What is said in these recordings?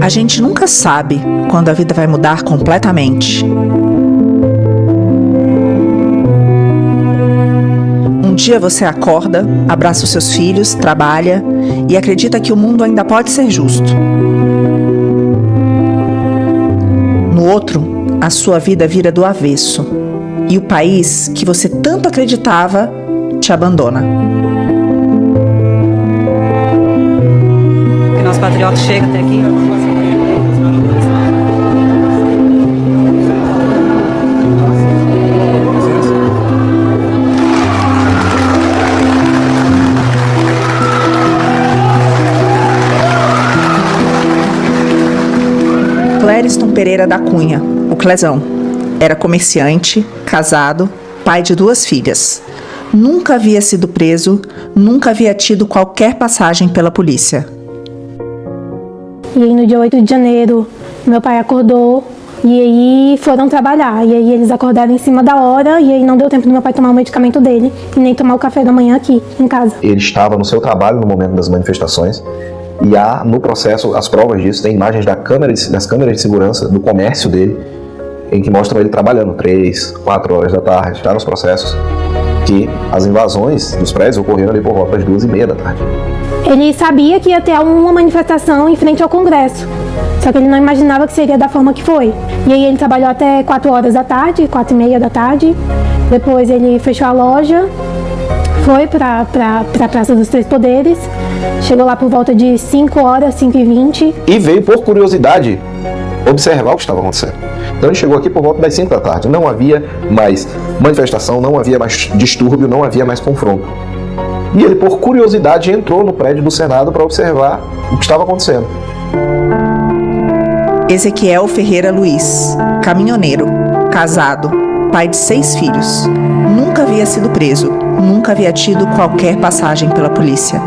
A gente nunca sabe quando a vida vai mudar completamente. Um dia você acorda, abraça os seus filhos, trabalha e acredita que o mundo ainda pode ser justo. No outro, a sua vida vira do avesso e o país que você tanto acreditava te abandona. O nosso patriota chega até aqui. Clériston Pereira da Cunha, o Clezão, era comerciante, casado, pai de 2 filhas. Nunca havia sido preso, nunca havia tido qualquer passagem pela polícia. E aí no dia 8 de janeiro, meu pai acordou e aí foram trabalhar. E aí eles acordaram em cima da hora e aí não deu tempo do meu pai tomar o medicamento dele e nem tomar o café da manhã aqui em casa. Ele estava no seu trabalho no momento das manifestações e há no processo as provas disso, tem imagens das câmeras de segurança do comércio dele em que mostram ele trabalhando 3, 4 horas da tarde, está nos processos que as invasões dos prédios ocorreram ali por volta das 2h30 da tarde. Ele sabia que ia ter uma manifestação em frente ao Congresso, só que ele não imaginava que seria da forma que foi. E aí ele trabalhou até 4 horas da tarde, 4h30 da tarde, depois ele fechou a loja, foi para a Praça dos Três Poderes, chegou lá por volta de 5 horas, 5h20. E veio por curiosidade observar o que estava acontecendo. Então ele chegou aqui por volta das 5 da tarde, não havia mais manifestação, não havia mais distúrbio, não havia mais confronto. E ele, por curiosidade, entrou no prédio do Senado para observar o que estava acontecendo. Ezequiel Ferreira Luiz, caminhoneiro, casado, pai de 6 filhos. Nunca havia sido preso, nunca havia tido qualquer passagem pela polícia.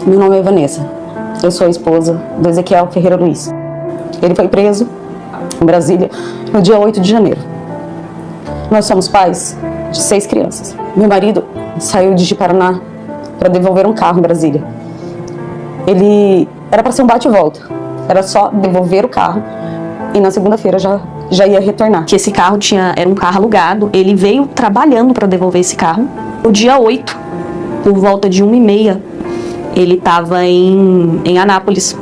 Meu nome é Vanessa, eu sou a esposa do Ezequiel Ferreira Luiz. Ele foi preso em Brasília no dia 8 de janeiro. Nós somos pais de 6 crianças. Meu marido saiu de Ji-Paraná para devolver um carro em Brasília. Ele era para ser um bate e volta, era só devolver o carro e na segunda-feira já ia retornar. Que esse carro era um carro alugado, ele veio trabalhando para devolver esse carro. No dia 8, por volta de 1h30, ele estava em Anápolis,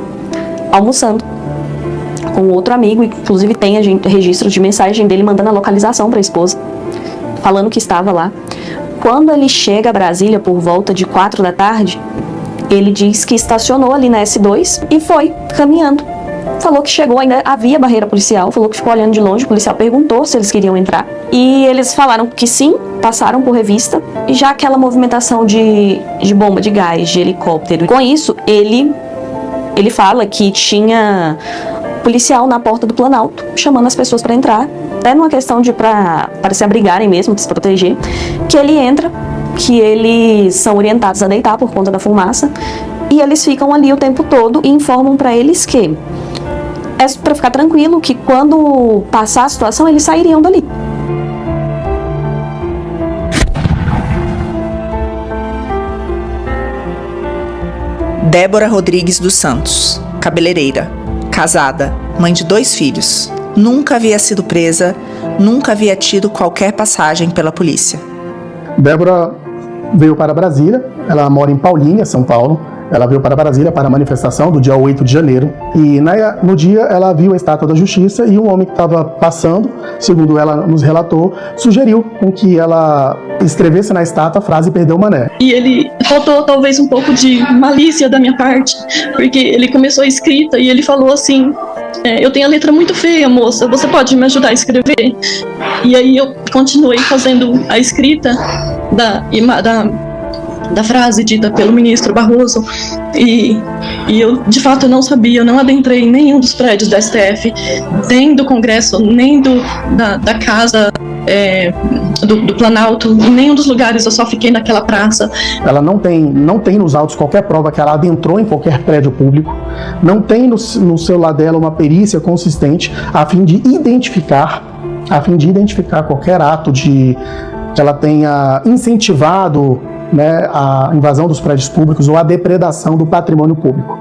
almoçando com outro amigo, inclusive tem registro de mensagem dele mandando a localização para a esposa, falando que estava lá. Quando ele chega a Brasília por volta de 4 da tarde, ele diz que estacionou ali na S2 e foi caminhando. Falou que chegou, ainda havia barreira policial, falou que ficou olhando de longe, o policial perguntou se eles queriam entrar. E eles falaram que sim, passaram por revista. E já aquela movimentação de bomba de gás, de helicóptero. Com isso, ele fala que tinha policial na porta do Planalto, chamando as pessoas para entrar, até numa questão para se abrigarem mesmo, para se proteger, que ele entra, que eles são orientados a deitar por conta da fumaça, e eles ficam ali o tempo todo e informam para eles que é para ficar tranquilo, que quando passar a situação, eles sairiam dali. Débora Rodrigues dos Santos, cabeleireira, casada, mãe de 2 filhos. Nunca havia sido presa, nunca havia tido qualquer passagem pela polícia. Débora veio para Brasília, ela mora em Paulínia, São Paulo. Ela veio para Brasília para a manifestação do dia 8 de janeiro. E no dia ela viu a Estátua da Justiça e um homem que estava passando, segundo ela nos relatou, sugeriu com que ela escrevesse na estátua a frase "perdeu o mané". E ele faltou talvez um pouco de malícia da minha parte, porque ele começou a escrita e ele falou assim: eu tenho a letra muito feia, moça, você pode me ajudar a escrever? E aí eu continuei fazendo a escrita da frase dita pelo ministro Barroso e eu de fato não sabia, eu não adentrei em nenhum dos prédios da STF, nem do Congresso, nem da casa do Planalto, em nenhum dos lugares, eu só fiquei naquela praça. Ela não tem nos autos qualquer prova que ela adentrou em qualquer prédio público, não tem no celular dela uma perícia consistente a fim de identificar qualquer ato que ela tenha incentivado né, a invasão dos prédios públicos ou a depredação do patrimônio público.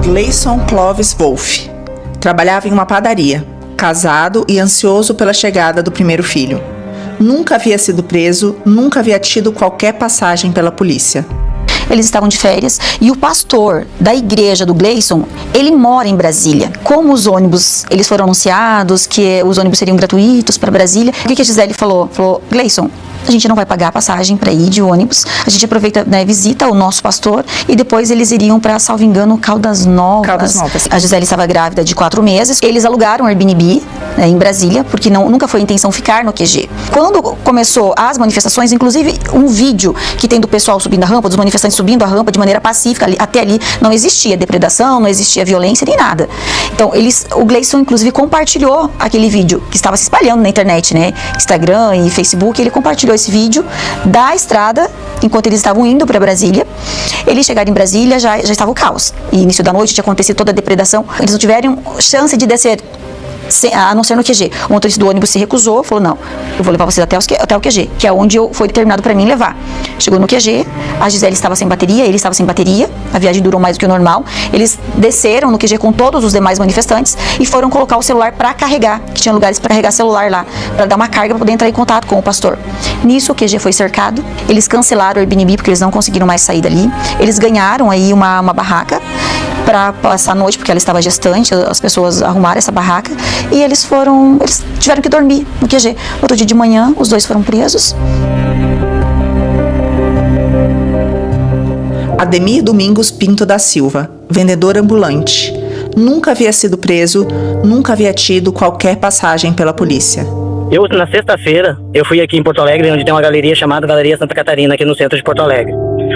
Gleison Clovis Wolff trabalhava em uma padaria, casado e ansioso pela chegada do primeiro filho. Nunca havia sido preso, nunca havia tido qualquer passagem pela polícia. Eles estavam de férias e o pastor da igreja do Gleison, ele mora em Brasília. Como os ônibus, eles foram anunciados que os ônibus seriam gratuitos para Brasília, o que a Gisele falou? Falou, Gleison, a gente não vai pagar a passagem para ir de ônibus, a gente aproveita, né, visita o nosso pastor e depois eles iriam para, salvo engano, Caldas Novas. A Gisele estava grávida de 4 meses, eles alugaram um Airbnb, né, em Brasília, porque nunca foi a intenção ficar no QG. Quando começou as manifestações, inclusive um vídeo que tem do pessoal subindo a rampa, dos manifestantes subindo a rampa de maneira pacífica, até ali não existia depredação, não existia violência nem nada. Então o Gleison inclusive compartilhou aquele vídeo que estava se espalhando na internet, né, Instagram e Facebook, ele compartilhou esse vídeo da estrada, enquanto eles estavam indo para Brasília. Eles chegaram em Brasília, já estava o caos. E início da noite tinha acontecido toda a depredação. Eles não tiveram chance de descer, a não ser no QG. O motorista do ônibus se recusou, falou, não, eu vou levar vocês até o QG, que é onde foi determinado para mim levar. Chegou no QG, a Gisele estava sem bateria, ele estava sem bateria, a viagem durou mais do que o normal. Eles desceram no QG com todos os demais manifestantes e foram colocar o celular para carregar, que tinha lugares para carregar celular lá, para dar uma carga para poder entrar em contato com o pastor. Nisso o QG foi cercado, eles cancelaram o Airbnb porque eles não conseguiram mais sair dali. Eles ganharam aí uma barraca para passar a noite, porque ela estava gestante, as pessoas arrumaram essa barraca e eles tiveram que dormir no QG. Outro dia de manhã, os dois foram presos. Ademir Domingos Pinto da Silva, vendedor ambulante. Nunca havia sido preso, nunca havia tido qualquer passagem pela polícia. Na sexta-feira, eu fui aqui em Porto Alegre, onde tem uma galeria chamada Galeria Santa Catarina, aqui no centro de Porto Alegre.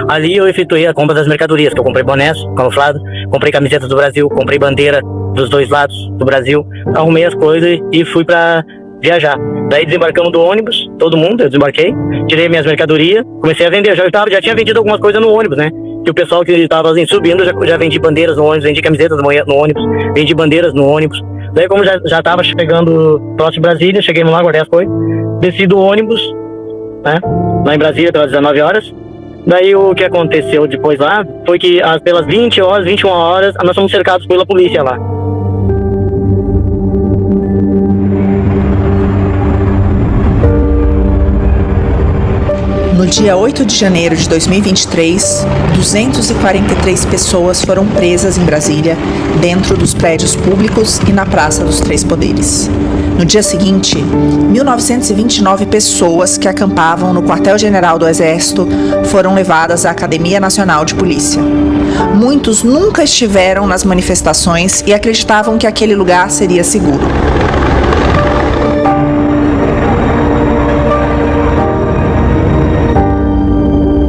Ali eu efetuei a compra das mercadorias, que eu comprei bonés, camuflado, comprei camisetas do Brasil, comprei bandeira dos dois lados do Brasil, arrumei as coisas e fui pra viajar. Daí desembarcamos do ônibus, todo mundo, eu desembarquei, tirei minhas mercadorias, comecei a vender, já tinha vendido algumas coisas no ônibus, né? Que o pessoal que estava assim, subindo, já vendi bandeiras no ônibus, vendi camisetas no ônibus, vendi bandeiras no ônibus. Daí como já estava chegando próximo de Brasília, cheguei lá, guardei as coisas, desci do ônibus, né? Lá em Brasília, pelas 19 horas. Daí o que aconteceu depois lá foi que pelas 20 horas, 21 horas, nós fomos cercados pela polícia lá. No dia 8 de janeiro de 2023, 243 pessoas foram presas em Brasília, dentro dos prédios públicos e na Praça dos Três Poderes. No dia seguinte, 1.929 pessoas que acampavam no quartel-general do Exército foram levadas à Academia Nacional de Polícia. Muitos nunca estiveram nas manifestações e acreditavam que aquele lugar seria seguro.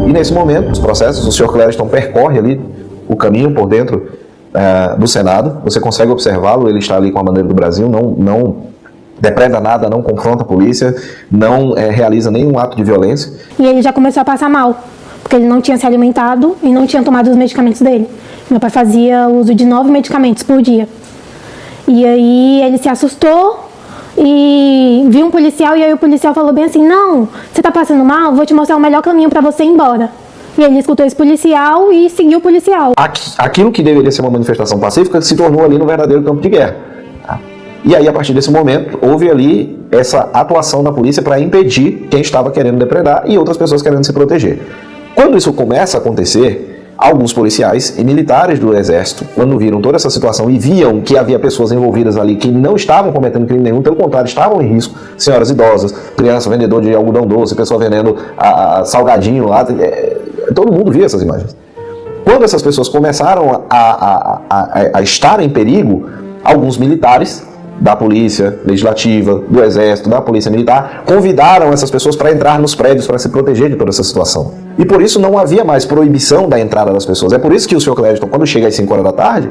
E nesse momento, os processos, o Sr. Clériston percorre ali o caminho por dentro do Senado. Você consegue observá-lo, ele está ali com a bandeira do Brasil, não depreda nada, não confronta a polícia, não realiza nenhum ato de violência. E ele já começou a passar mal, porque ele não tinha se alimentado e não tinha tomado os medicamentos dele. Meu pai fazia uso de 9 medicamentos por dia. E aí ele se assustou e viu um policial, e aí o policial falou bem assim, não, você tá passando mal, vou te mostrar o melhor caminho para você ir embora. E ele escutou esse policial e seguiu o policial. Aquilo que deveria ser uma manifestação pacífica se tornou ali no verdadeiro campo de guerra. E aí, a partir desse momento, houve ali essa atuação da polícia para impedir quem estava querendo depredar e outras pessoas querendo se proteger. Quando isso começa a acontecer, alguns policiais e militares do Exército, quando viram toda essa situação e viam que havia pessoas envolvidas ali que não estavam cometendo crime nenhum, pelo contrário, estavam em risco, senhoras idosas, criança, vendedor de algodão doce, pessoa vendendo salgadinho lá, todo mundo via essas imagens. Quando essas pessoas começaram a estar em perigo, alguns militares da Polícia Legislativa, do Exército, da Polícia Militar, convidaram essas pessoas para entrar nos prédios para se proteger de toda essa situação. E por isso não havia mais proibição da entrada das pessoas. É por isso que o Sr. Clériston, quando chega às 5 horas da tarde,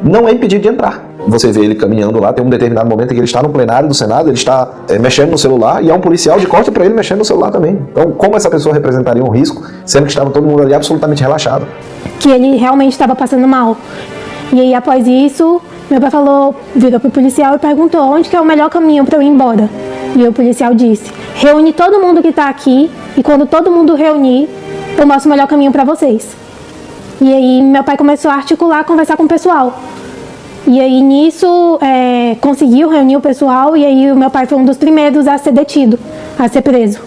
não é impedido de entrar. Você vê ele caminhando lá, tem um determinado momento em que ele está no plenário do Senado, ele está mexendo no celular, e há um policial de costa para ele mexendo no celular também. Então, como essa pessoa representaria um risco, sendo que estava todo mundo ali absolutamente relaxado? Que ele realmente estava passando mal. E aí, após isso, Meu pai virou pro policial e perguntou onde que é o melhor caminho para eu ir embora. E o policial disse: reúne todo mundo que tá aqui e quando todo mundo reunir, eu mostro o melhor caminho para vocês. E aí meu pai começou a articular, conversar com o pessoal. E aí nisso conseguiu reunir o pessoal e aí o meu pai foi um dos primeiros a ser detido, a ser preso.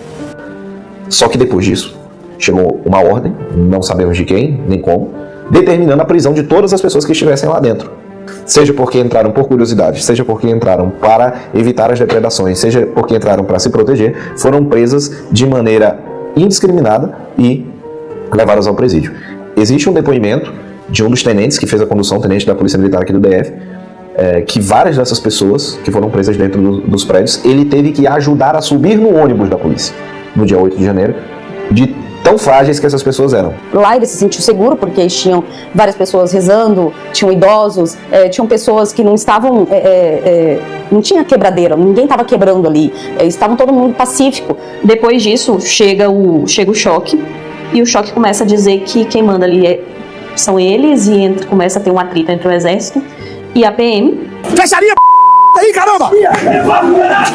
Só que depois disso, chegou uma ordem, não sabemos de quem, nem como, determinando a prisão de todas as pessoas que estivessem lá dentro. Seja porque entraram por curiosidade, seja porque entraram para evitar as depredações, seja porque entraram para se proteger, foram presas de maneira indiscriminada e levadas ao presídio. Existe um depoimento de um dos tenentes que fez a condução, tenente da Polícia Militar aqui do DF, que várias dessas pessoas que foram presas dentro dos prédios, ele teve que ajudar a subir no ônibus da polícia, no dia 8 de janeiro, de tão frágeis que essas pessoas eram. Lá ele se sentiu seguro porque tinham várias pessoas rezando, tinham idosos, tinham pessoas que não estavam, não tinha quebradeira, ninguém estava quebrando ali, estavam todo mundo pacífico. Depois disso, chega o choque, e o choque começa a dizer que quem manda ali são eles, e começa a ter um atrito entre o Exército e a PM. Fecharia aí, caramba!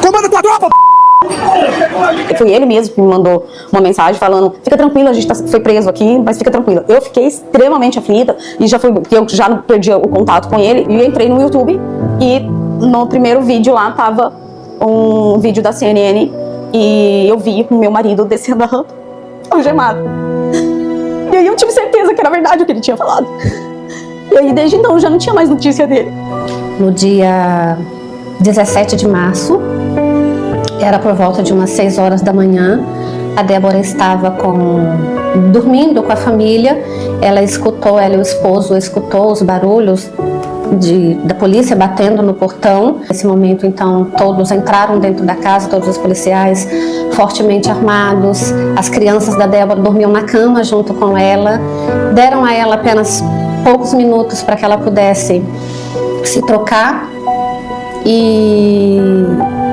Comanda tua tropa! Foi ele mesmo que me mandou uma mensagem falando: fica tranquila, a gente foi preso aqui, mas fica tranquila. Eu fiquei extremamente aflita e eu já perdi o contato com ele. E eu entrei no YouTube e no primeiro vídeo lá tava um vídeo da CNN e eu vi o meu marido descendo a rampa, algemado. E aí eu tive certeza que era verdade o que ele tinha falado. E aí desde então eu já não tinha mais notícia dele. No dia 17 de março, era por volta de umas 6 horas da manhã, a Débora estava dormindo com a família. Ela e o esposo escutou os barulhos da polícia batendo no portão. Nesse momento, então, todos entraram dentro da casa, todos os policiais fortemente armados. As crianças da Débora dormiam na cama junto com ela. Deram a ela apenas poucos minutos para que ela pudesse se trocar.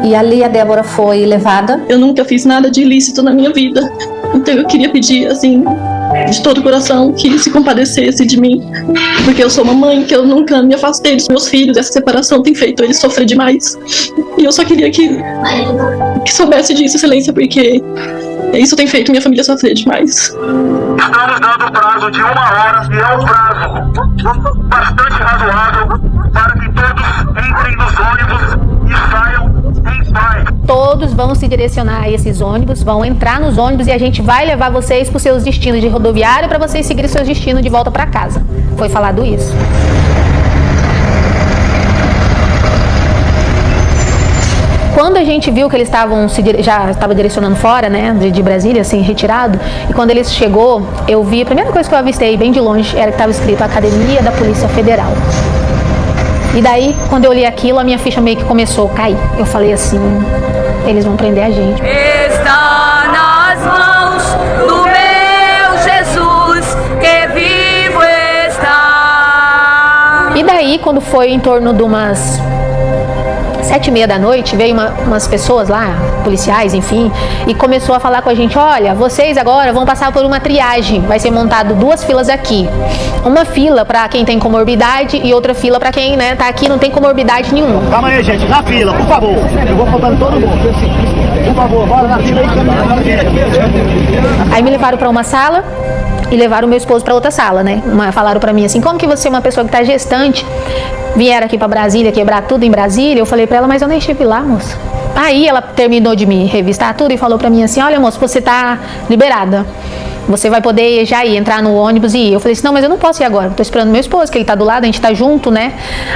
E ali a Débora foi levada. Eu nunca fiz nada de ilícito na minha vida. Então eu queria pedir, assim, de todo o coração, que se compadecesse de mim. Porque eu sou uma mãe, que eu nunca me afastei dos meus filhos. Essa separação tem feito eles sofrer demais. E eu só queria que soubesse disso, excelência, porque isso tem feito minha família sofrer demais. Estamos dando prazo de 1 hora e é um prazo bastante razoável para que todos entrem nos ônibus e saiam em paz. Todos vão se direcionar a esses ônibus, vão entrar nos ônibus e a gente vai levar vocês para os seus destinos de rodoviária para vocês seguirem seus destinos de volta para casa. Foi falado isso. Quando a gente viu que eles já estavam direcionando fora, né, de Brasília, assim, retirado, e quando eles chegou, eu vi, a primeira coisa que eu avistei bem de longe era que estava escrito Academia da Polícia Federal. E daí, quando eu li aquilo, a minha ficha meio que começou a cair. Eu falei assim, eles vão prender a gente. Está nas mãos do meu Jesus, que vivo está. E daí, quando foi em torno de umas 7h30 da noite, veio umas pessoas lá, policiais, enfim, e começou a falar com a gente: olha, vocês agora vão passar por uma triagem, vai ser montado 2 filas aqui. Uma fila para quem tem comorbidade e outra fila para quem, né, tá aqui e não tem comorbidade nenhuma. Calma aí, gente, na fila, por favor. Eu vou contando todo mundo. Por favor, bora na fila aí. Aí me levaram para uma sala e levaram o meu esposo para outra sala, né? Falaram para mim assim: como que você é uma pessoa que tá gestante, vieram aqui para Brasília, quebrar tudo em Brasília? Eu falei para ela: mas eu nem estive lá, moça. Aí ela terminou de me revistar tudo e falou para mim assim: olha, moça, você tá liberada. Você vai poder já ir, entrar no ônibus e ir. Eu falei assim: não, mas eu não posso ir agora. Tô esperando meu esposo, que ele tá do lado, a gente tá junto, né?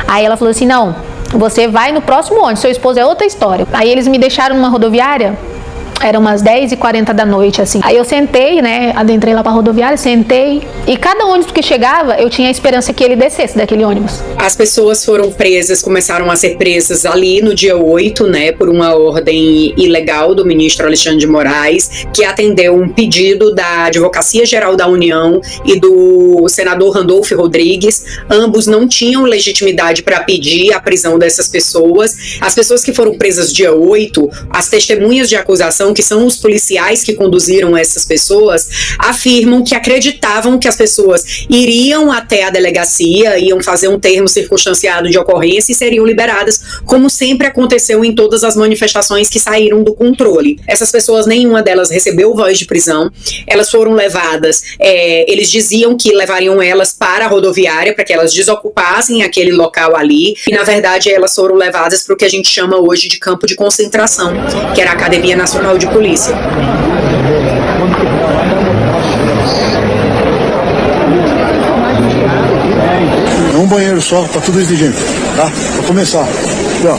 Aí ela falou assim: não, você vai no próximo ônibus, seu esposo é outra história. Aí eles me deixaram numa rodoviária. Eram umas 10h40 da noite, assim. Aí eu sentei, né, adentrei lá pra rodoviária, sentei. E cada ônibus que chegava, eu tinha a esperança que ele descesse daquele ônibus. As pessoas foram presas, começaram a ser presas ali no dia 8, né, por uma ordem ilegal do ministro Alexandre de Moraes, que atendeu um pedido da Advocacia Geral da União e do senador Randolfo Rodrigues. Ambos não tinham legitimidade para pedir a prisão dessas pessoas. As pessoas que foram presas dia 8, as testemunhas de acusação prisão, que são os policiais que conduziram essas pessoas, afirmam que acreditavam que as pessoas iriam até a delegacia, iam fazer um termo circunstanciado de ocorrência e seriam liberadas, como sempre aconteceu em todas as manifestações que saíram do controle. Essas pessoas, nenhuma delas recebeu voz de prisão, elas foram levadas, eles diziam que levariam elas para a rodoviária, para que elas desocupassem aquele local ali, e na verdade elas foram levadas para o que a gente chama hoje de campo de concentração, que era a Academia Nacional de Polícia. Um banheiro só, tá tudo isso de gente, tá? Pra começar. Aqui, ó,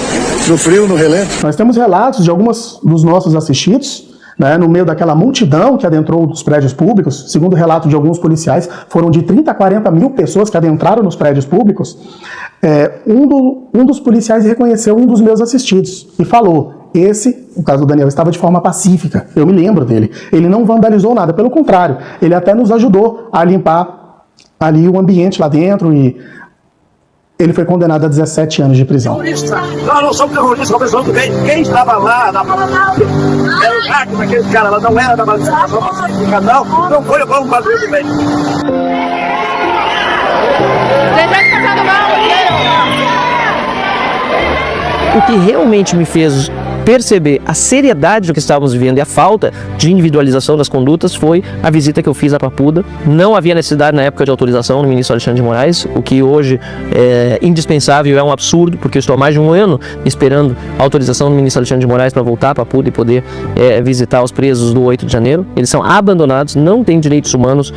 no frio, no relento. Nós temos relatos de alguns dos nossos assistidos, né, no meio daquela multidão que adentrou os prédios públicos. Segundo o relato de alguns policiais, foram de 30 a 40 mil pessoas que adentraram nos prédios públicos. Um dos policiais reconheceu um dos meus assistidos e falou: esse, o caso do Daniel, estava de forma pacífica. Eu me lembro dele. Ele não vandalizou nada, pelo contrário, ele até nos ajudou a limpar ali o ambiente lá dentro, e ele foi condenado a 17 anos de prisão. Nós não somos terroristas, somos do bem. Quem estava lá era o Jacques, aquele cara lá, não era da manifestação pacífica, não foi o bom padrão do bem. O que realmente me fez perceber a seriedade do que estávamos vivendo e a falta de individualização das condutas foi a visita que eu fiz à Papuda. Não havia necessidade na época de autorização do ministro Alexandre de Moraes, o que hoje é indispensável, é um absurdo, porque eu estou há mais de um ano esperando a autorização do ministro Alexandre de Moraes para voltar à Papuda e poder visitar os presos do 8 de janeiro. Eles são abandonados, não têm direitos humanos,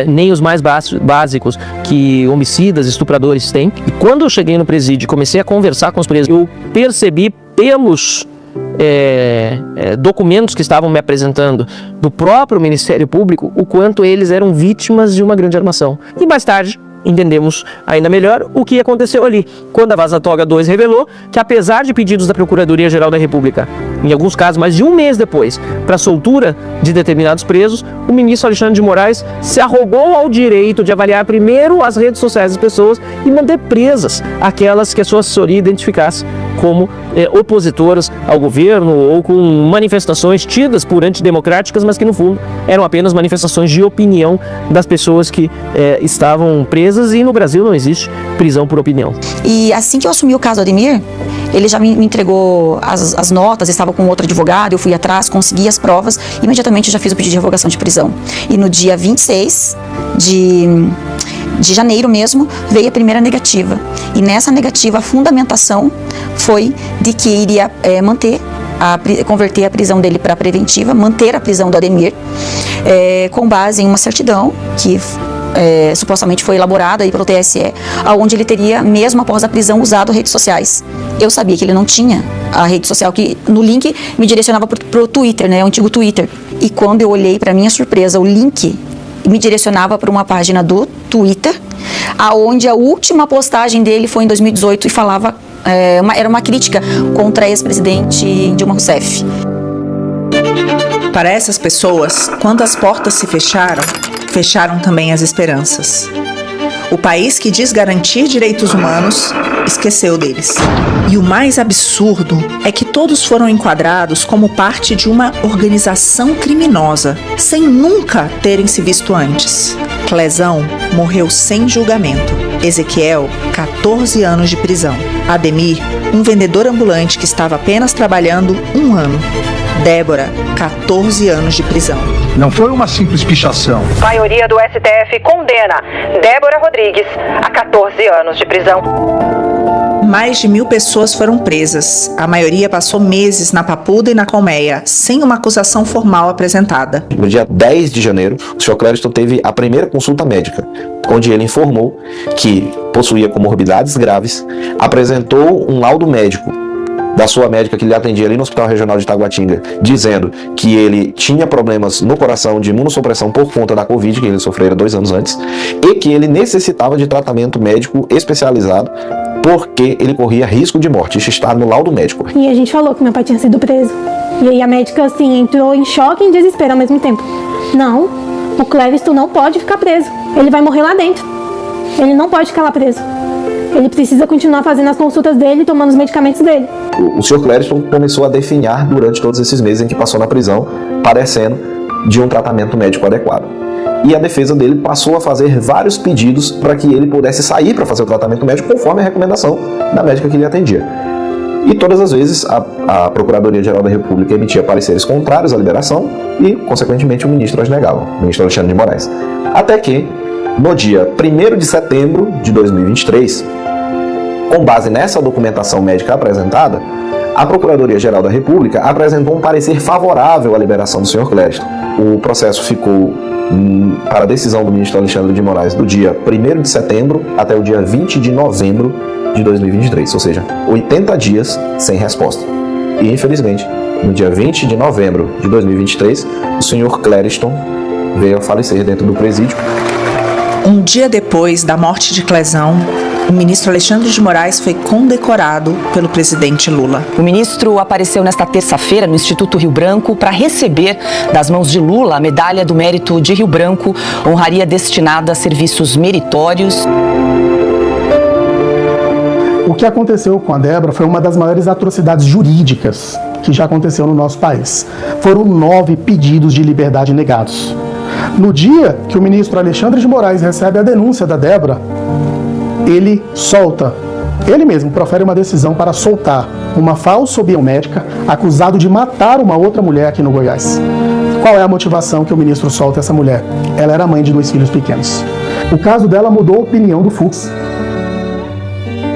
nem os mais básicos que homicidas, estupradores têm. E quando eu cheguei no presídio e comecei a conversar com os presos, eu percebi pelos documentos que estavam me apresentando do próprio Ministério Público o quanto eles eram vítimas de uma grande armação. E mais tarde entendemos ainda melhor o que aconteceu ali, quando a Vaza Toga 2 revelou que, apesar de pedidos da Procuradoria-Geral da República, em alguns casos mais de um mês depois, para a soltura de determinados presos, o ministro Alexandre de Moraes se arrogou ao direito de avaliar primeiro as redes sociais das pessoas e manter presas aquelas que a sua assessoria identificasse como opositoras ao governo ou com manifestações tidas por antidemocráticas, mas que no fundo eram apenas manifestações de opinião das pessoas que estavam presas, e no Brasil não existe prisão por opinião. E assim que eu assumi o caso Ademir, ele já me entregou as notas, estava com outro advogado, eu fui atrás, consegui as provas, imediatamente já fiz o pedido de revogação de prisão. E no dia 26 de janeiro mesmo, veio a primeira negativa. E nessa negativa, a fundamentação foi de que iria converter a prisão dele para preventiva, manter a prisão do Ademir, com base em uma certidão que supostamente foi elaborada aí pelo TSE, onde ele teria, mesmo após a prisão, usado redes sociais. Eu sabia que ele não tinha a rede social, que no link me direcionava para o Twitter, né, o antigo Twitter. E quando eu olhei, para minha surpresa, o link me direcionava para uma página do Twitter, aonde a última postagem dele foi em 2018 e falava, era uma crítica contra a ex-presidente Dilma Rousseff. Para essas pessoas, quando as portas se fecharam, fecharam também as esperanças. O país que diz garantir direitos humanos esqueceu deles. E o mais absurdo é que todos foram enquadrados como parte de uma organização criminosa, sem nunca terem se visto antes. Clezão morreu sem julgamento. Ezequiel, 14 anos de prisão. Ademir, um vendedor ambulante que estava apenas trabalhando 1 ano. Débora, 14 anos de prisão. Não foi uma simples pichação. A maioria do STF condena Débora Rodrigues a 14 anos de prisão. Mais de 1.000 pessoas foram presas. A maioria passou meses na Papuda e na Colmeia, sem uma acusação formal apresentada. No dia 10 de janeiro, o Sr. Clériston teve a primeira consulta médica, onde ele informou que possuía comorbidades graves, apresentou um laudo médico da sua médica que lhe atendia ali no Hospital Regional de Taguatinga, dizendo que ele tinha problemas no coração de imunossupressão por conta da Covid, que ele sofrera 2 anos antes, e que ele necessitava de tratamento médico especializado porque ele corria risco de morte. Isso está no laudo médico. E a gente falou que meu pai tinha sido preso. E aí a médica, assim, entrou em choque e em desespero ao mesmo tempo. Não, o Clériston não pode ficar preso. Ele vai morrer lá dentro. Ele não pode ficar lá preso. Ele precisa continuar fazendo as consultas dele, tomando os medicamentos dele. O Sr. Clériston começou a definhar durante todos esses meses em que passou na prisão, parecendo de um tratamento médico adequado. E a defesa dele passou a fazer vários pedidos para que ele pudesse sair para fazer o tratamento médico conforme a recomendação da médica que lhe atendia. E todas as vezes a Procuradoria-Geral da República emitia pareceres contrários à liberação e, consequentemente, o ministro as negava, o ministro Alexandre de Moraes. Até que, no dia 1º de setembro de 2023, com base nessa documentação médica apresentada, a Procuradoria-Geral da República apresentou um parecer favorável à liberação do Sr. Clériston. O processo ficou para a decisão do ministro Alexandre de Moraes do dia 1º de setembro até o dia 20 de novembro de 2023, ou seja, 80 dias sem resposta. E, infelizmente, no dia 20 de novembro de 2023, o Sr. Clériston veio a falecer dentro do presídio. Um dia depois da morte de Clezão, o ministro Alexandre de Moraes foi condecorado pelo presidente Lula. O ministro apareceu nesta terça-feira no Instituto Rio Branco para receber das mãos de Lula a Medalha do Mérito de Rio Branco, honraria destinada a serviços meritórios. O que aconteceu com a Débora foi uma das maiores atrocidades jurídicas que já aconteceu no nosso país. Foram 9 pedidos de liberdade negados. No dia que o ministro Alexandre de Moraes recebe a denúncia da Débora, ele solta, ele mesmo profere uma decisão para soltar uma falsa biomédica acusado de matar uma outra mulher aqui no Goiás. Qual é a motivação que o ministro solta essa mulher? Ela era mãe de 2 filhos pequenos. O caso dela mudou a opinião do Fux.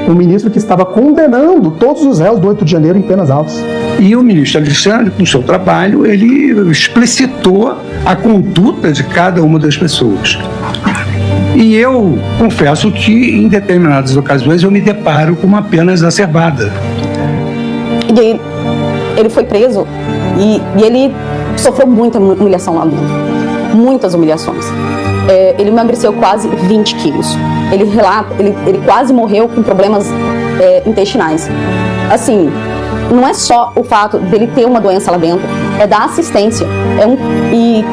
Um ministro que estava condenando todos os réus do 8 de janeiro em penas altas. E o ministro Alexandre, com o seu trabalho, ele explicitou a conduta de cada uma das pessoas. E eu confesso que, em determinadas ocasiões, eu me deparo com uma pena exacerbada. E aí, ele foi preso e ele sofreu muita humilhação lá dentro. Muitas humilhações. Ele emagreceu quase 20 quilos. Ele relata, ele quase morreu com problemas intestinais. Assim, não é só o fato dele ter uma doença lá dentro, é da assistência. E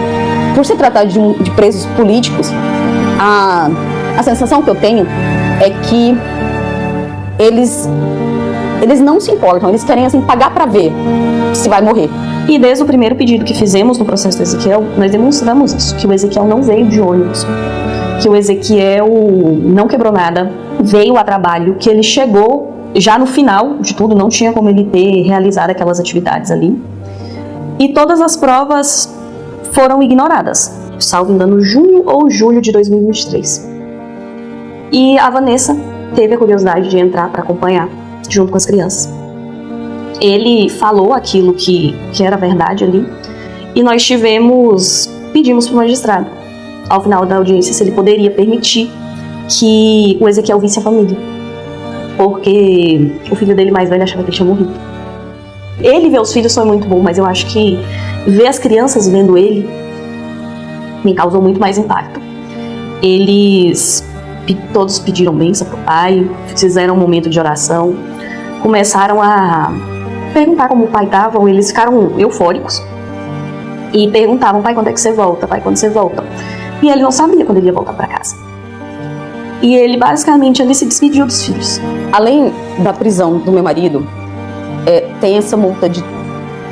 por se tratar de presos políticos, a sensação que eu tenho é que eles não se importam, eles querem assim pagar para ver se vai morrer. E desde o primeiro pedido que fizemos no processo do Ezequiel, nós demonstramos isso, que o Ezequiel não veio de ônibus, que o Ezequiel não quebrou nada, veio a trabalho, que ele chegou já no final de tudo, não tinha como ele ter realizado aquelas atividades ali. E todas as provas foram ignoradas, salvo engano, junho ou julho de 2023. E a Vanessa teve a curiosidade de entrar para acompanhar, junto com as crianças. Ele falou aquilo que era verdade ali, e nós pedimos para o magistrado, ao final da audiência, se ele poderia permitir que o Ezequiel visse a família, porque o filho dele mais velho achava que ele tinha morrido. Ele ver os filhos foi muito bom, mas eu acho que ver as crianças vendo ele me causou muito mais impacto. Eles todos pediram bênção pro pai, fizeram um momento de oração, começaram a perguntar como o pai estava, eles ficaram eufóricos e perguntavam: pai, quando é que você volta? Pai, quando você volta? E ele não sabia quando ele ia voltar para casa. E ele basicamente se despediu dos filhos. Além da prisão do meu marido, tem essa multa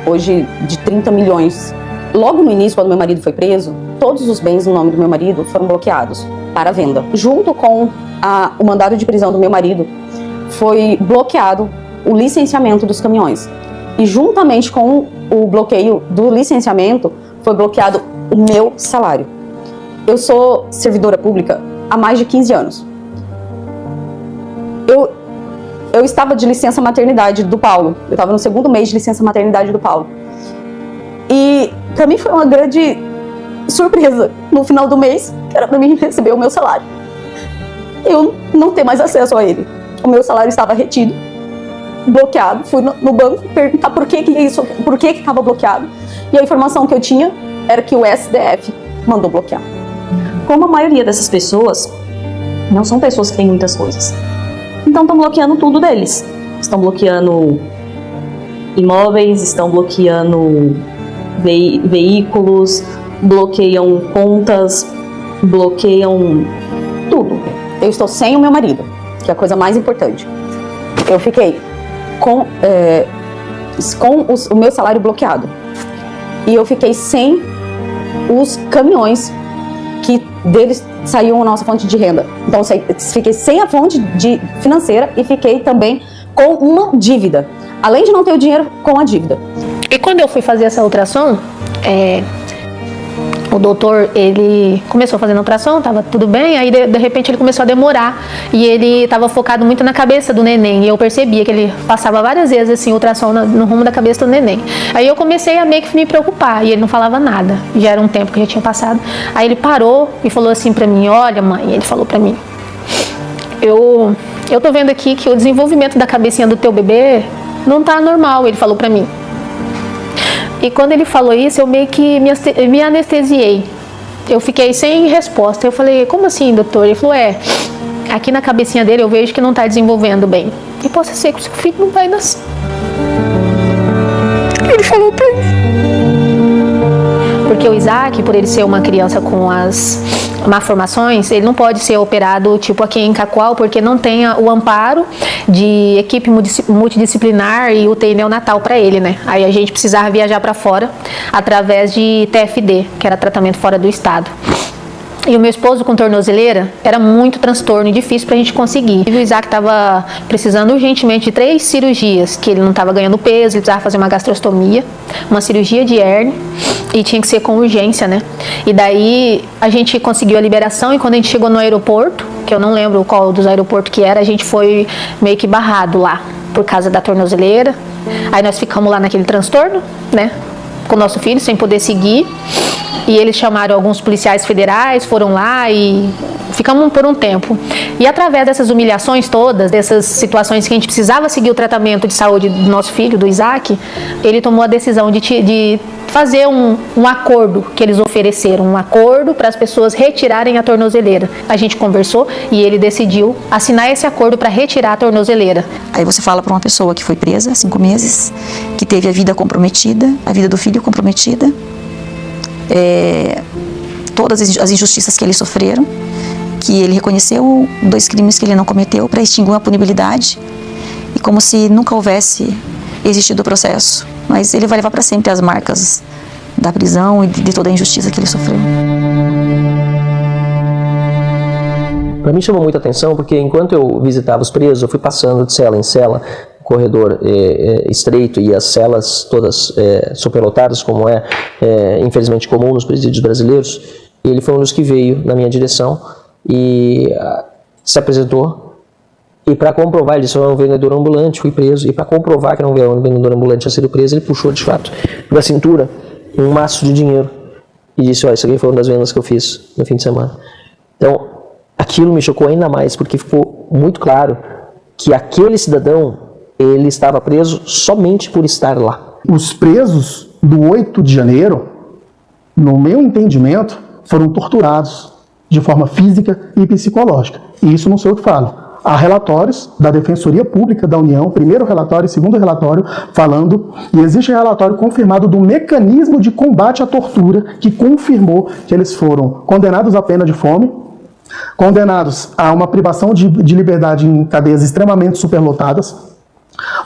hoje de 30 milhões. Logo no início, quando meu marido foi preso, todos os bens no nome do meu marido foram bloqueados para venda. Junto com o mandado de prisão do meu marido, foi bloqueado o licenciamento dos caminhões. E juntamente com o bloqueio do licenciamento, foi bloqueado o meu salário. Eu sou servidora pública há mais de 15 anos. Eu estava de licença maternidade do Paulo. Eu estava no 2º mês de licença maternidade do Paulo. E para mim foi uma grande surpresa no final do mês, que era para mim receber o meu salário. Eu não ter mais acesso a ele. O meu salário estava retido, bloqueado. Fui no banco perguntar por que estava bloqueado. E a informação que eu tinha era que o STF mandou bloquear. Como a maioria dessas pessoas não são pessoas que têm muitas coisas, então estão bloqueando tudo deles. Estão bloqueando imóveis, estão bloqueando veículos, bloqueiam contas, bloqueiam tudo. Eu estou sem o meu marido. que é a coisa mais importante. Eu fiquei com o meu salário bloqueado. E eu fiquei sem os caminhões que deles saíam a nossa fonte de renda. Então, fiquei sem a fonte financeira e fiquei também com uma dívida. Além de não ter o dinheiro, com a dívida. E quando eu fui fazer essa ultrassom, o doutor, ele começou fazendo a ultrassom, tava tudo bem, aí de repente ele começou a demorar e ele estava focado muito na cabeça do neném, e eu percebia que ele passava várias vezes assim, ultrassom no rumo da cabeça do neném. Aí eu comecei a meio que me preocupar e ele não falava nada, já era um tempo que já tinha passado. Aí ele parou e falou assim pra mim: olha, mãe, ele falou pra mim, eu tô vendo aqui que o desenvolvimento da cabecinha do teu bebê não tá normal, ele falou pra mim. E quando ele falou isso, eu meio que me anestesiei. Eu fiquei sem resposta. Eu falei: como assim, doutor? Ele falou: aqui na cabecinha dele eu vejo que não está desenvolvendo bem. E possa ser que o seu filho não vai nascer. Ele falou pra mim. Porque o Isaac, por ele ser uma criança com as malformações, ele não pode ser operado tipo aqui em Cacoal, porque não tem o amparo de equipe multidisciplinar e UTI neonatal para ele, né? Aí a gente precisava viajar para fora através de TFD, que era tratamento fora do estado. E o meu esposo com tornozeleira era muito transtorno e difícil pra gente conseguir. E o Isaac estava precisando urgentemente de 3 cirurgias, que ele não estava ganhando peso, ele precisava fazer uma gastrostomia, uma cirurgia de hérnia e tinha que ser com urgência, né? E daí a gente conseguiu a liberação e quando a gente chegou no aeroporto, que eu não lembro qual dos aeroportos que era, a gente foi meio que barrado lá por causa da tornozeleira. Aí nós ficamos lá naquele transtorno, né? Com o nosso filho, sem poder seguir. E eles chamaram alguns policiais federais, foram lá e ficamos por um tempo. E através dessas humilhações todas, dessas situações que a gente precisava seguir o tratamento de saúde do nosso filho, do Isaac, ele tomou a decisão de fazer um acordo que eles ofereceram, um acordo para as pessoas retirarem a tornozeleira. A gente conversou e ele decidiu assinar esse acordo para retirar a tornozeleira. Aí você fala para uma pessoa que foi presa há 5 meses, que teve a vida comprometida, a vida do filho comprometida, todas as injustiças que eles sofreram, que ele reconheceu 2 crimes que ele não cometeu para extinguir a punibilidade e como se nunca houvesse existido o processo, mas ele vai levar para sempre as marcas da prisão e de toda a injustiça que ele sofreu. Para mim chamou muita atenção porque enquanto eu visitava os presos, eu fui passando de cela em cela, corredor estreito e as celas todas superlotadas, como infelizmente comum nos presídios brasileiros. E ele foi um dos que veio na minha direção e se apresentou. E para comprovar, ele disse: eu era um vendedor ambulante, fui preso. E para comprovar que não era um vendedor ambulante, tinha sido preso, ele puxou de fato da cintura um maço de dinheiro e disse: olha, isso aqui foi uma das vendas que eu fiz no fim de semana. Então, aquilo me chocou ainda mais, porque ficou muito claro que aquele cidadão, ele estava preso somente por estar lá. Os presos do 8 de janeiro, no meu entendimento, foram torturados de forma física e psicológica. E isso não sou eu que falo. Há relatórios da Defensoria Pública da União, primeiro relatório e segundo relatório, falando, e existe relatório confirmado do mecanismo de combate à tortura, que confirmou que eles foram condenados à pena de fome, condenados a uma privação de liberdade em cadeias extremamente superlotadas,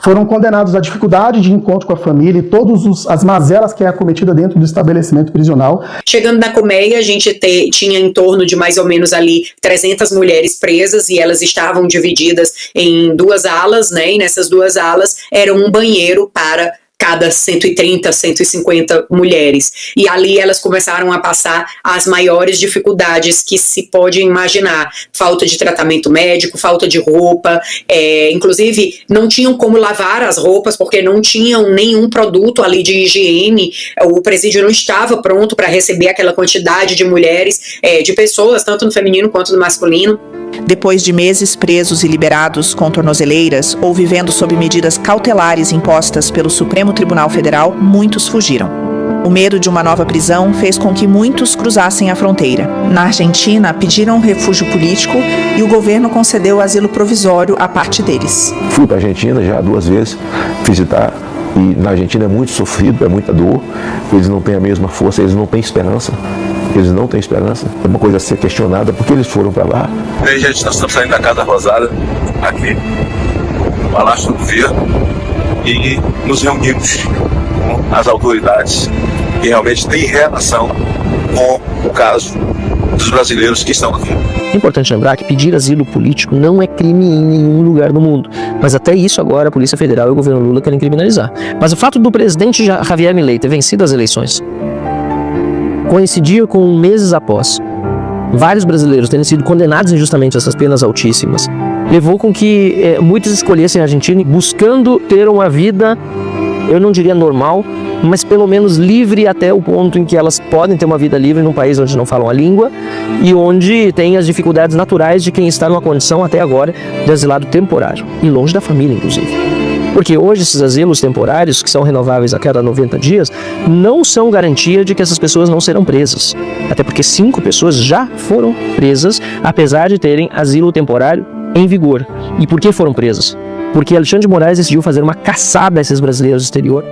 foram condenados à dificuldade de encontro com a família e todas as mazelas que é acometida dentro do estabelecimento prisional. Chegando na Colmeia, a gente tinha em torno de mais ou menos ali 300 mulheres presas e elas estavam divididas em 2 alas, né? E nessas 2 alas era um banheiro para cada 130, 150 mulheres. E ali elas começaram a passar as maiores dificuldades que se pode imaginar. Falta de tratamento médico, falta de roupa, inclusive não tinham como lavar as roupas porque não tinham nenhum produto ali de higiene. O presídio não estava pronto para receber aquela quantidade de mulheres, de pessoas, tanto no feminino quanto no masculino. Depois de meses presos e liberados com tornozeleiras ou vivendo sob medidas cautelares impostas pelo Supremo Tribunal Federal, muitos fugiram. O medo de uma nova prisão fez com que muitos cruzassem a fronteira. Na Argentina, pediram refúgio político e o governo concedeu asilo provisório a parte deles. Fui para a Argentina já 2 vezes visitar. E na Argentina é muito sofrido, é muita dor, eles não têm a mesma força, eles não têm esperança. Eles não têm esperança. É uma coisa a ser questionada, porque eles foram para lá. Gente, nós estamos saindo da Casa Rosada. aqui no Palácio do Governo e nos reunimos com as autoridades que realmente têm relação com o caso dos brasileiros que estão aqui. É importante lembrar que pedir asilo político não é crime em nenhum lugar do mundo, mas até isso agora a Polícia Federal e o governo Lula querem criminalizar. Mas o fato do presidente Javier Milei ter vencido as eleições coincidia com meses após vários brasileiros terem sido condenados injustamente a essas penas altíssimas, levou com que muitos escolhessem a Argentina buscando ter uma vida, eu não diria normal, mas pelo menos livre até o ponto em que elas podem ter uma vida livre num país onde não falam a língua e onde tem as dificuldades naturais de quem está numa condição até agora de asilado temporário e longe da família, inclusive. Porque hoje esses asilos temporários, que são renováveis a cada 90 dias, não são garantia de que essas pessoas não serão presas. Até porque 5 pessoas já foram presas, apesar de terem asilo temporário em vigor. E por que foram presas? Porque Alexandre de Moraes decidiu fazer uma caçada a esses brasileiros do exterior.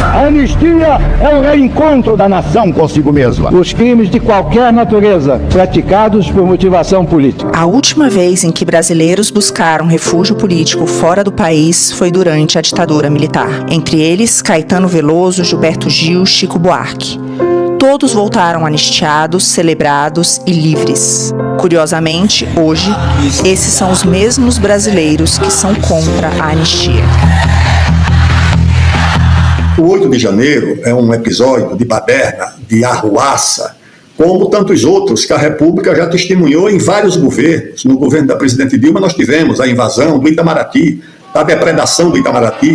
A anistia é o reencontro da nação consigo mesma. Os crimes de qualquer natureza praticados por motivação política. A última vez em que brasileiros buscaram refúgio político fora do país foi durante a ditadura militar. Entre eles, Caetano Veloso, Gilberto Gil, Chico Buarque. Todos voltaram anistiados, celebrados e livres. Curiosamente, hoje, esses são os mesmos brasileiros que são contra a anistia. O 8 de janeiro é um episódio de baderna, de arruaça, como tantos outros que a República já testemunhou em vários governos. No governo da presidente Dilma nós tivemos a invasão do Itamaraty, a depredação do Itamaraty,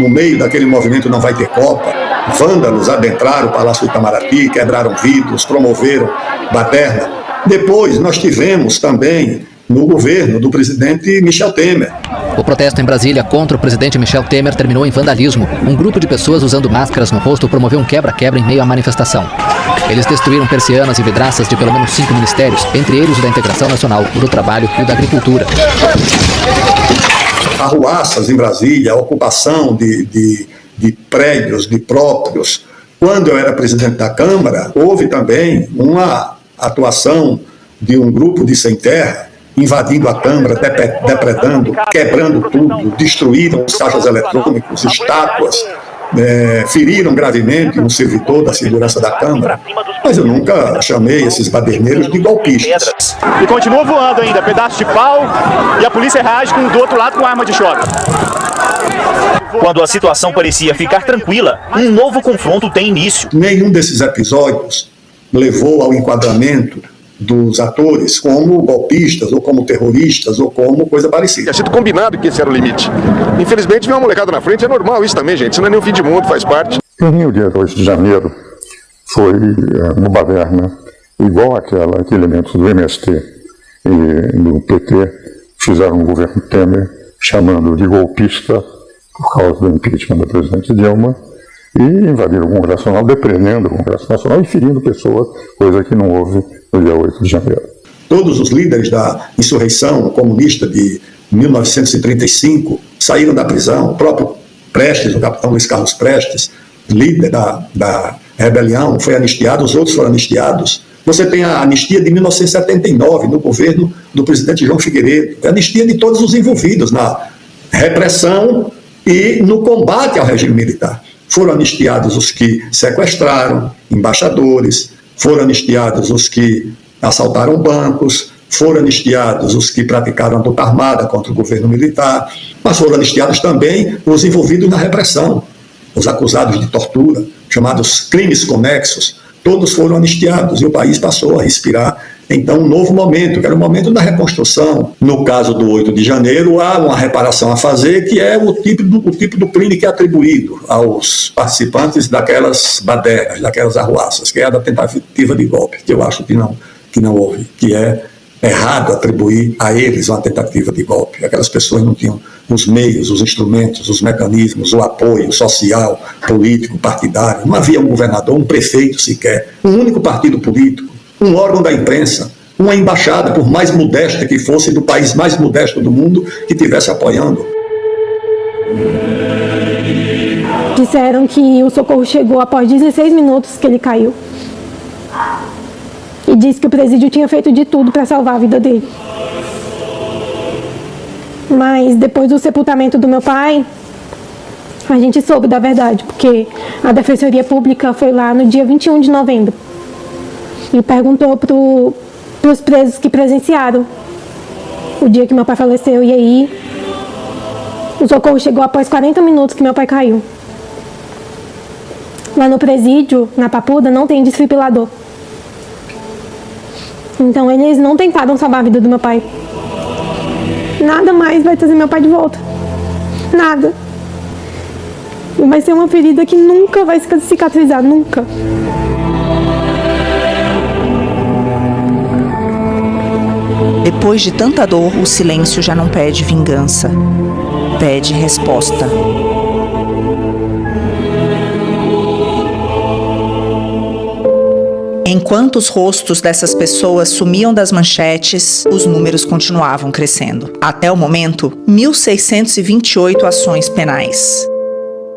no meio daquele movimento Não Vai Ter Copa. Vândalos adentraram o Palácio do Itamaraty, quebraram vidros, promoveram baderna. Depois nós tivemos também no governo do presidente Michel Temer. O protesto em Brasília contra o presidente Michel Temer terminou em vandalismo. Um grupo de pessoas usando máscaras no rosto promoveu um quebra-quebra em meio à manifestação. Eles destruíram persianas e vidraças de pelo menos 5 ministérios, entre eles o da Integração Nacional, o do Trabalho e o da Agricultura. Arruaças em Brasília, a ocupação de prédios, de próprios. Quando eu era presidente da Câmara, houve também uma atuação de um grupo de sem terra invadindo a Câmara, depredando, quebrando tudo, destruíram os caixas eletrônicos, estátuas, feriram gravemente um servidor da segurança da Câmara. Mas eu nunca chamei esses baderneiros de golpistas. E continua voando ainda, pedaço de pau, e a polícia reage do outro lado com arma de choque. Quando a situação parecia ficar tranquila, um novo confronto tem início. Nenhum desses episódios levou ao enquadramento dos atores como golpistas, ou como terroristas, ou como coisa parecida. Tinha sido combinado que esse era o limite. Infelizmente, ver uma molecada na frente é normal isso também, gente. Isso não é nenhum fim de mundo, faz parte. Em Rio, dia 8 de janeiro, foi uma baderna igual àquela que elementos do MST e do PT fizeram o governo Temer, chamando de golpista por causa do impeachment da presidente Dilma, e invadiram o Congresso Nacional, depredando o Congresso Nacional e ferindo pessoas, coisa que não houve no dia 8 de janeiro. Todos os líderes da insurreição comunista de 1935 saíram da prisão. O próprio Prestes, o capitão Luiz Carlos Prestes, líder da rebelião, foi anistiado, os outros foram anistiados. Você tem a anistia de 1979, no governo do presidente João Figueiredo. A anistia de todos os envolvidos na repressão e no combate ao regime militar. Foram anistiados os que sequestraram embaixadores, foram anistiados os que assaltaram bancos, foram anistiados os que praticaram a luta armada contra o governo militar, mas foram anistiados também os envolvidos na repressão, os acusados de tortura, chamados crimes conexos, todos foram anistiados e o país passou a respirar, então, um novo momento, que era o momento da reconstrução. No caso do 8 de janeiro, há uma reparação a fazer, que é o tipo do crime que é atribuído aos participantes daquelas badernas, daquelas arruaças, que é a da tentativa de golpe, que eu acho que não houve, que é errado atribuir a eles uma tentativa de golpe. Aquelas pessoas não tinham os meios, os instrumentos, os mecanismos, o apoio social, político, partidário. Não havia um governador, um prefeito sequer, um único partido político, um órgão da imprensa, uma embaixada, por mais modesta que fosse, do país mais modesto do mundo, que estivesse apoiando. Disseram que o socorro chegou após 16 minutos que ele caiu. E disse que o presídio tinha feito de tudo para salvar a vida dele. Mas depois do sepultamento do meu pai, a gente soube da verdade, porque a Defensoria Pública foi lá no dia 21 de novembro e perguntou para os presos que presenciaram o dia que meu pai faleceu. E aí, o socorro chegou após 40 minutos que meu pai caiu. Lá no presídio, na Papuda, não tem desfibrilador. Então eles não tentaram salvar a vida do meu pai. Nada mais vai trazer meu pai de volta. Nada. Vai ser uma ferida que nunca vai cicatrizar, nunca. Depois de tanta dor, o silêncio já não pede vingança, pede resposta. Enquanto os rostos dessas pessoas sumiam das manchetes, os números continuavam crescendo. Até o momento, 1.628 ações penais.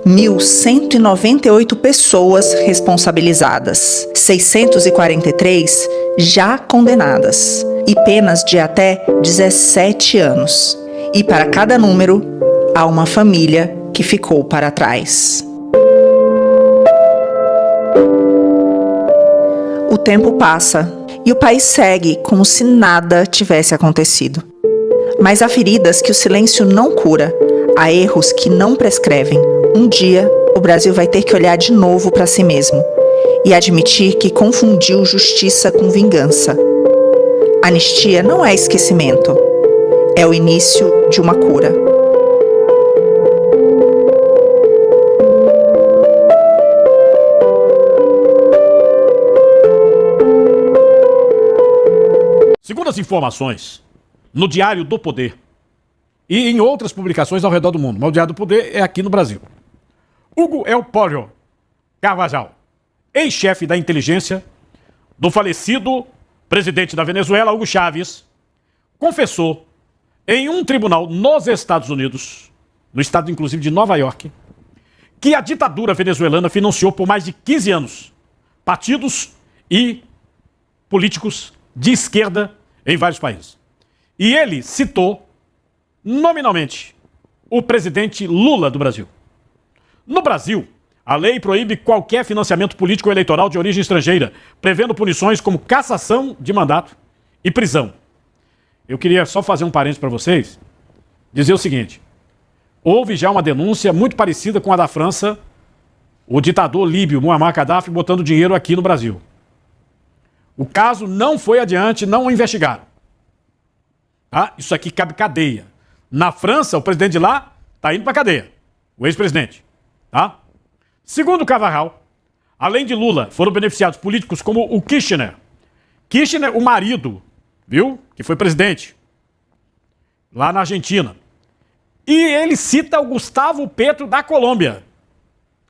1.198 pessoas responsabilizadas. 643 já condenadas. E penas de até 17 anos. E para cada número, há uma família que ficou para trás. O tempo passa e o país segue como se nada tivesse acontecido. Mas há feridas que o silêncio não cura, há erros que não prescrevem. Um dia, o Brasil vai ter que olhar de novo para si mesmo e admitir que confundiu justiça com vingança. Anistia não é esquecimento, é o início de uma cura. Segundo as informações, no Diário do Poder e em outras publicações ao redor do mundo, mas o Diário do Poder é aqui no Brasil, Hugo El Pollo Carvajal, ex-chefe da inteligência do falecido presidente da Venezuela, Hugo Chávez, confessou em um tribunal nos Estados Unidos, no estado inclusive de Nova York, que a ditadura venezuelana financiou por mais de 15 anos partidos e políticos de esquerda em vários países. E ele citou nominalmente o presidente Lula do Brasil. No Brasil, a lei proíbe qualquer financiamento político ou eleitoral de origem estrangeira, prevendo punições como cassação de mandato e prisão. Eu queria só fazer um parênteses para vocês, dizer o seguinte: houve já uma denúncia muito parecida com a da França, o ditador líbio Muammar Gaddafi botando dinheiro aqui no Brasil. O caso não foi adiante, não o investigaram. Tá? Isso aqui cabe cadeia. Na França, o presidente de lá está indo para cadeia, o ex-presidente. Tá? Segundo Carvajal, além de Lula, foram beneficiados políticos como o Kirchner. Kirchner, o marido, viu? Que foi presidente lá na Argentina. E ele cita o Gustavo Petro da Colômbia,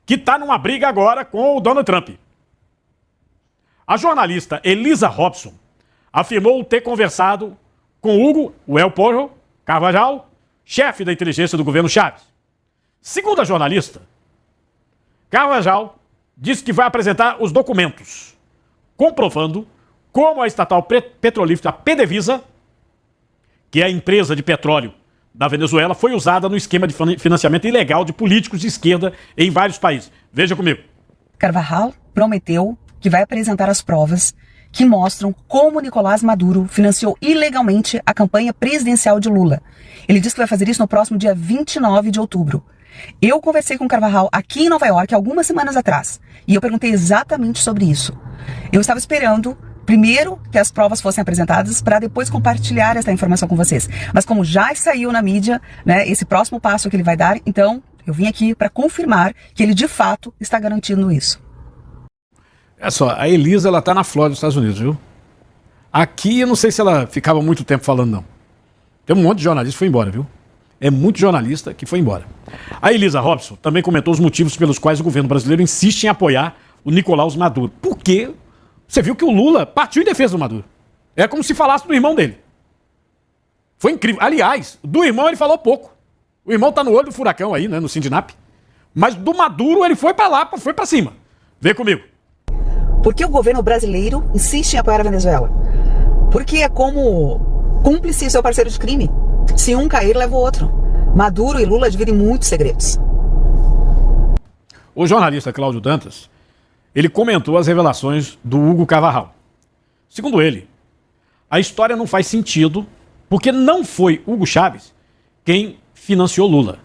que está numa briga agora com o Donald Trump. A jornalista Elisa Robson afirmou ter conversado com Hugo El Pollo Carvajal, chefe da inteligência do governo Chávez. Segundo a jornalista, Carvajal disse que vai apresentar os documentos comprovando como a estatal petrolífera PDVSA, que é a empresa de petróleo da Venezuela, foi usada no esquema de financiamento ilegal de políticos de esquerda em vários países. Veja comigo. Carvajal prometeu que vai apresentar as provas que mostram como Nicolás Maduro financiou ilegalmente a campanha presidencial de Lula. Ele disse que vai fazer isso no próximo dia 29 de outubro. Eu conversei com Carvajal aqui em Nova York algumas semanas atrás e eu perguntei exatamente sobre isso. Eu estava esperando primeiro que as provas fossem apresentadas para depois compartilhar essa informação com vocês. Mas como já saiu na mídia, né, esse próximo passo que ele vai dar, então eu vim aqui para confirmar que ele de fato está garantindo isso. É só, a Elisa, ela tá na Flórida, nos Estados Unidos, viu? Aqui eu não sei se ela ficava muito tempo falando, não. Tem um monte de jornalista que foi embora, viu? É muito jornalista que foi embora. A Elisa Robson também comentou os motivos pelos quais o governo brasileiro insiste em apoiar o Nicolás Maduro. Por quê? Você viu que o Lula partiu em defesa do Maduro. É como se falasse do irmão dele. Foi incrível. Aliás, do irmão ele falou pouco. O irmão tá no olho do furacão aí, né, no Sindinap. Mas do Maduro ele foi pra lá, foi pra cima. Vem comigo. Por que o governo brasileiro insiste em apoiar a Venezuela? Porque é como cúmplice e seu parceiro de crime. Se um cair, leva o outro. Maduro e Lula dividem muitos segredos. O jornalista Cláudio Dantas, ele comentou as revelações do Hugo Carvajal. Segundo ele, a história não faz sentido porque não foi Hugo Chávez quem financiou Lula,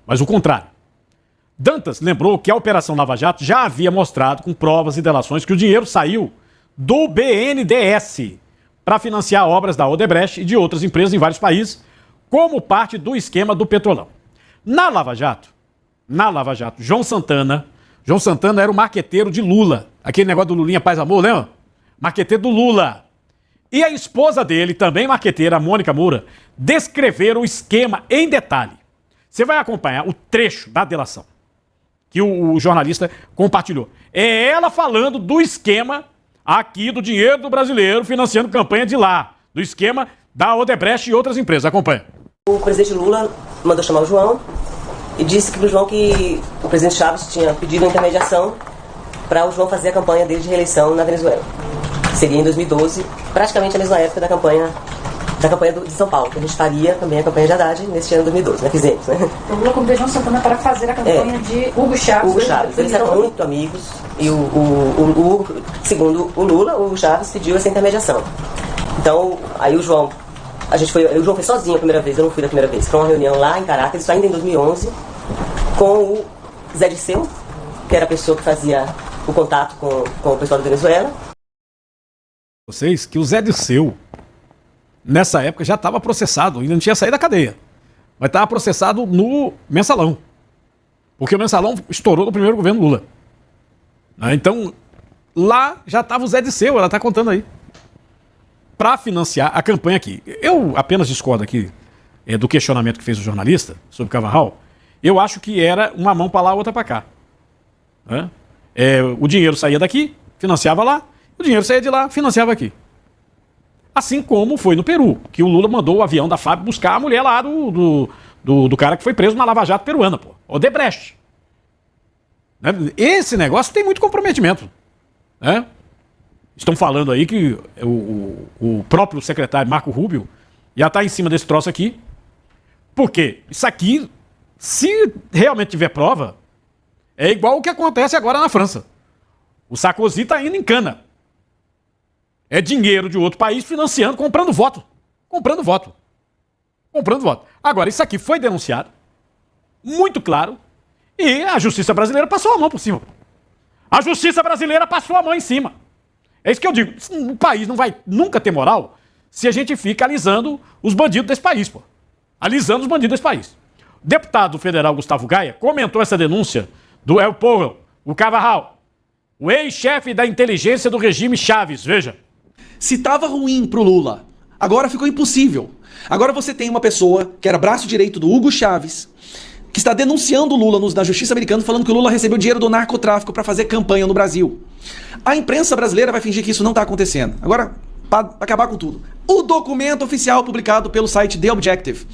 mas o contrário. Dantas lembrou que a Operação Lava Jato já havia mostrado com provas e delações que o dinheiro saiu do BNDES para financiar obras da Odebrecht e de outras empresas em vários países, como parte do esquema do Petrolão. Na Lava Jato, João Santana era o marqueteiro de Lula, aquele negócio do Lulinha Paz Amor, lembra? Marqueteiro do Lula. E a esposa dele, também marqueteira, a Mônica Moura, descreveram o esquema em detalhe. Você vai acompanhar o trecho da delação que o jornalista compartilhou. É ela falando do esquema aqui do dinheiro do brasileiro financiando campanha de lá, do esquema da Odebrecht e outras empresas. Acompanha. O presidente Lula mandou chamar o João e disse que pro João que o presidente Chávez tinha pedido a intermediação para o João fazer a campanha dele de reeleição na Venezuela. Seria em 2012, praticamente a mesma época da campanha de São Paulo, que a gente faria também a campanha de Haddad neste ano de 2012, né? Fizemos, né? O Lula convidou João Santana para fazer a campanha de Hugo Chávez. Hugo Chávez, eles eram muito amigos e segundo o Lula, o Hugo Chávez pediu essa intermediação. Então, aí o João foi sozinho a primeira vez, eu não fui da primeira vez. Foi uma reunião lá em Caracas, isso ainda em 2011, com o Zé Disseu, que era a pessoa que fazia o contato com o pessoal da Venezuela. Vocês que o Zé Disseu, nessa época, já estava processado, ainda não tinha saído da cadeia, mas estava processado no Mensalão, porque o Mensalão estourou no primeiro governo Lula. Então, lá já estava o Zé Disseu, ela está contando aí, para financiar a campanha aqui. Eu apenas discordo aqui do questionamento que fez o jornalista sobre Carvajal. Eu acho que era uma mão para lá, outra para cá. O dinheiro saía daqui, financiava lá, o dinheiro saía de lá, financiava aqui. Assim como foi no Peru, que o Lula mandou o avião da FAB buscar a mulher lá do cara que foi preso na Lava Jato peruana, pô, Odebrecht. Esse negócio tem muito comprometimento. Estão falando aí que o próprio secretário Marco Rubio já está em cima desse troço aqui, porque isso aqui, se realmente tiver prova, é igual o que acontece agora na França. O Sarkozy está indo em cana. É dinheiro de outro país financiando, comprando voto. Agora, isso aqui foi denunciado, muito claro, e a justiça brasileira passou a mão por cima. A justiça brasileira passou a mão em cima. É isso que eu digo. O país não vai nunca ter moral se a gente fica alisando os bandidos desse país, pô. Alisando os bandidos desse país. O deputado federal Gustavo Gaia comentou essa denúncia do El Porro, o Carvajal, o ex-chefe da inteligência do regime Chávez. Veja. Se estava ruim pro Lula, agora ficou impossível. Agora você tem uma pessoa que era braço direito do Hugo Chávez, que está denunciando o Lula na justiça americana, falando que o Lula recebeu dinheiro do narcotráfico para fazer campanha no Brasil. A imprensa brasileira vai fingir que isso não está acontecendo. Agora, para acabar com tudo. O documento oficial publicado pelo site The Objective.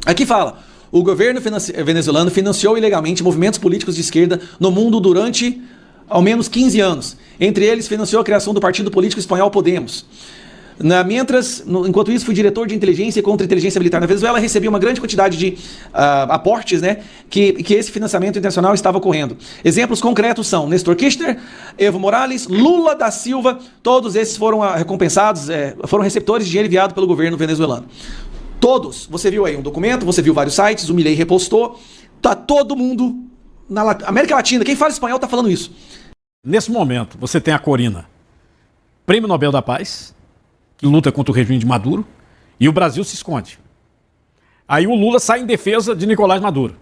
Aqui fala: o governo venezuelano financiou ilegalmente movimentos políticos de esquerda no mundo durante ao menos 15 anos. Entre eles, financiou a criação do partido político espanhol Podemos. Enquanto isso, fui diretor de inteligência e contra-inteligência militar na Venezuela, recebi uma grande quantidade de aportes, né, que esse financiamento internacional estava ocorrendo. Exemplos concretos são Néstor Kirchner, Evo Morales, Lula da Silva, todos esses foram recompensados, foram receptores de dinheiro enviado pelo governo venezuelano. Todos, você viu aí um documento, você viu vários sites, o Milei repostou, tá todo mundo na América Latina, quem fala espanhol tá falando isso. Nesse momento, você tem a Corina, Prêmio Nobel da Paz, que luta contra o regime de Maduro, e o Brasil se esconde. Aí o Lula sai em defesa de Nicolás Maduro.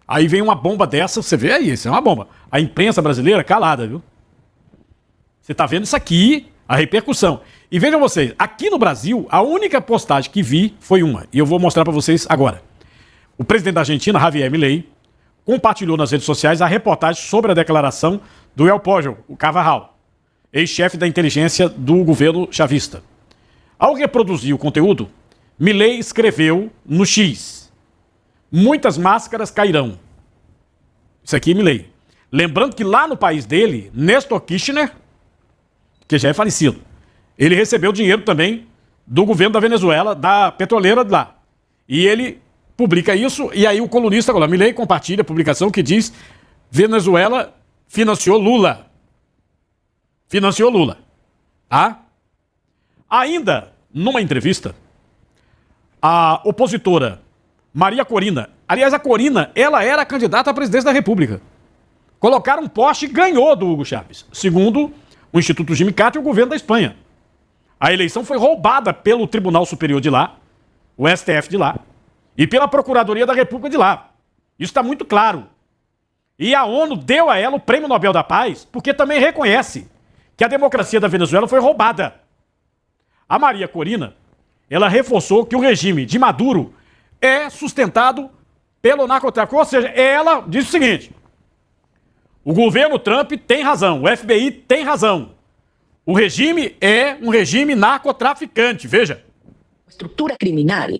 Aí vem uma bomba dessa, você vê aí, isso é uma bomba. A imprensa brasileira calada, viu? Você tá vendo isso aqui, a repercussão. E vejam vocês, aqui no Brasil, a única postagem que vi foi uma, e eu vou mostrar para vocês agora. O presidente da Argentina, Javier Milei, compartilhou nas redes sociais a reportagem sobre a declaração do El Porro, o Carvajal, ex-chefe da inteligência do governo chavista. Ao reproduzir o conteúdo, Milei escreveu no X: muitas máscaras cairão. Isso aqui é Milei. Lembrando que lá no país dele, Néstor Kirchner, que já é falecido, ele recebeu dinheiro também do governo da Venezuela, da petroleira de lá. E ele publica isso, e aí o colunista Milei compartilha a publicação que diz: Venezuela financiou Lula. Financiou Lula. Tá? Ainda, numa entrevista, a opositora Maria Corina, aliás, a Corina, ela era candidata à presidência da República. Colocaram um poste e ganhou do Hugo Chávez, segundo o Instituto Jimmy Carter e o governo da Espanha. A eleição foi roubada pelo Tribunal Superior de lá, o STF de lá, e pela Procuradoria da República de lá. Isso está muito claro. E a ONU deu a ela o Prêmio Nobel da Paz porque também reconhece que a democracia da Venezuela foi roubada. A Maria Corina, ela reforçou que o regime de Maduro é sustentado pelo narcotráfico. Ou seja, ela diz o seguinte: o governo Trump tem razão, o FBI tem razão. O regime é um regime narcotraficante, veja. La estructura criminal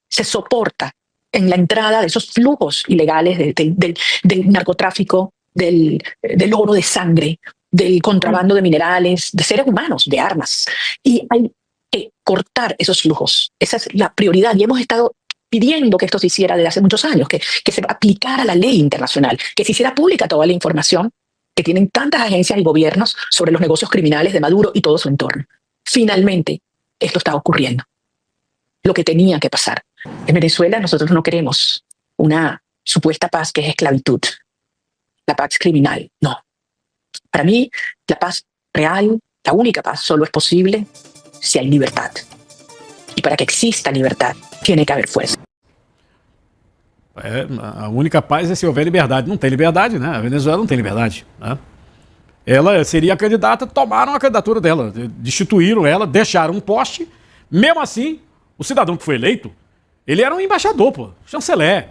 se soporta en la entrada de esos flujos ilegales del narcotráfico, del oro de sangre, del contrabando de minerales, de seres humanos, de armas. Y hay que cortar esos flujos. Esa es la prioridad. Y hemos estado pidiendo que esto se hiciera desde hace muchos años, que se aplicara la ley internacional, que se hiciera pública toda la información que tienen tantas agencias y gobiernos sobre los negocios criminales de Maduro y todo su entorno. Finalmente, esto está ocurriendo. Lo que tenía que pasar. En Venezuela nosotros no queremos una supuesta paz que es esclavitud. La paz criminal, no. Para mí, la paz real, la única paz, solo es posible si hay libertad. Y para que exista libertad, tiene que haber fuerza. A única paz é se houver liberdade. Não tem liberdade, né? A Venezuela não tem liberdade. Né? Ela seria a candidata, tomaram a candidatura dela, destituíram ela, deixaram um poste. Mesmo assim, o cidadão que foi eleito, ele era um embaixador, pô, chanceler.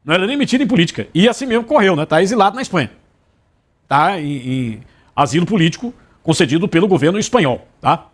Não era nem metido em política. E assim mesmo correu, né? Tá exilado na Espanha. Tá em asilo político concedido pelo governo espanhol, tá?